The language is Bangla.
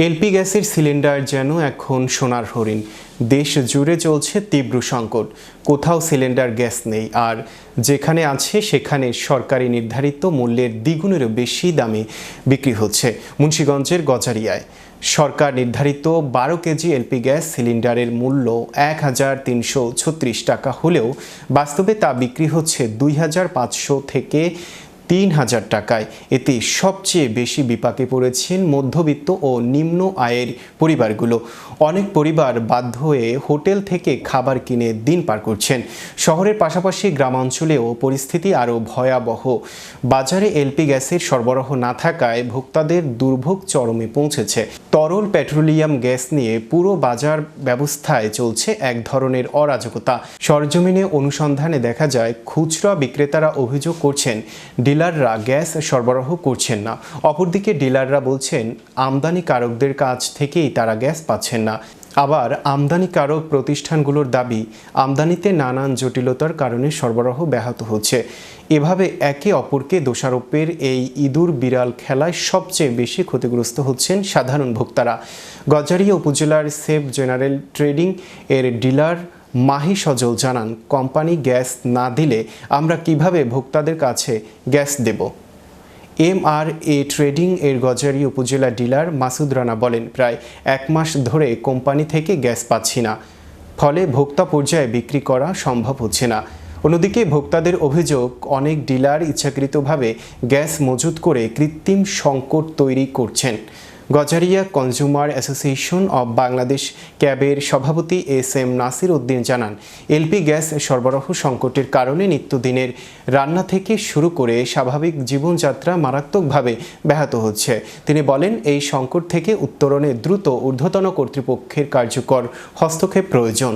এলপি গ্যাসের সিলিন্ডার যেন এখন সোনার হরিণ। দেশ জুড়ে চলছে তীব্র সংকট। কোথাও সিলিন্ডার গ্যাস নেই, আর যেখানে আছে সেখানে সরকারি নির্ধারিত মূল্যের দ্বিগুণেরও বেশি দামে বিক্রি হচ্ছে। মুন্সিগঞ্জের গজারিয়ায় সরকার নির্ধারিত 12 কেজি এলপি গ্যাস সিলিন্ডারের মূল্য 1336 টাকা হলেও বাস্তবে তা বিক্রি হচ্ছে 2500 থেকে 3000 টাকায়। এতে সবচেয়ে বেশি বিপাকে পড়েছেন মধ্যবিত্ত ও নিম্ন আয়ের পরিবারগুলো। অনেক পরিবার বাধ্য হয়ে হোটেল থেকে খাবার কিনে দিন পার করছেন। শহরের পাশাপাশি গ্রামাঞ্চলেও পরিস্থিতি আরও ভয়াবহ। বাজারে এলপি গ্যাসের সরবরাহ না থাকায় ভোক্তাদের দুর্ভোগ চরমে পৌঁছেছে। তরল পেট্রোলিয়াম গ্যাস নিয়ে পুরো বাজার ব্যবস্থায় চলছে এক ধরনের অরাজকতা। সরজমিনে অনুসন্ধানে দেখা যায়, খুচরা বিক্রেতারা অভিযোগ করছেন ডিলাররা গ্যাস সরবরাহ করছেন না। অপরদিকে ডিলাররা বলছেন আমদানিকারকদের কাছ থেকেই তারা গ্যাস পাচ্ছেন না। আবার আমদানিকারক প্রতিষ্ঠানগুলোর দাবি, আমদানিতে নানান জটিলতার কারণে সরবরাহ ব্যাহত হচ্ছে। এভাবে একে অপরকে দোষারোপের এই ইঁদুর বিড়াল খেলায় সবচেয়ে বেশি ক্ষতিগ্রস্ত হচ্ছেন সাধারণ ভোক্তারা। গজারিয়া উপজেলার সেফ জেনারেল ট্রেডিং এর ডিলার মাহি সজল জানান, কোম্পানি গ্যাস না দিলে আমরা কিভাবে ভোক্তাদের কাছে গ্যাস দেব। MRA ট্রেডিং এর গজারিয়া উপজেলা ডিলার মাসুদ রানা বলেন, প্রায় 1 মাস ধরে কোম্পানি থেকে গ্যাস পাচ্ছি না, ফলে ভোক্তা পর্যায়ে বিক্রি করা সম্ভব হচ্ছে না। অন্যদিকে ভোক্তাদের অভিযোগ, অনেক ডিলার ইচ্ছাকৃতভাবে গ্যাস মজুত করে কৃত্রিম সংকট তৈরি করছেন। Gazaria consumer association of Bangladesh ক্যাবের সভাপতি SM নাসির উদ্দিন জানান, এলপি গ্যাস সরবরাহ সংকটের কারণে নিত্যদিনের রান্না থেকে শুরু করে স্বাভাবিক জীবনযাত্রা মারাত্মকভাবে ব্যাহত হচ্ছে। তিনি বলেন, এই সংকট থেকে উত্তরণে দ্রুত ঊর্ধ্বতন কর্তৃপক্ষের কার্যকর হস্তক্ষেপ প্রয়োজন।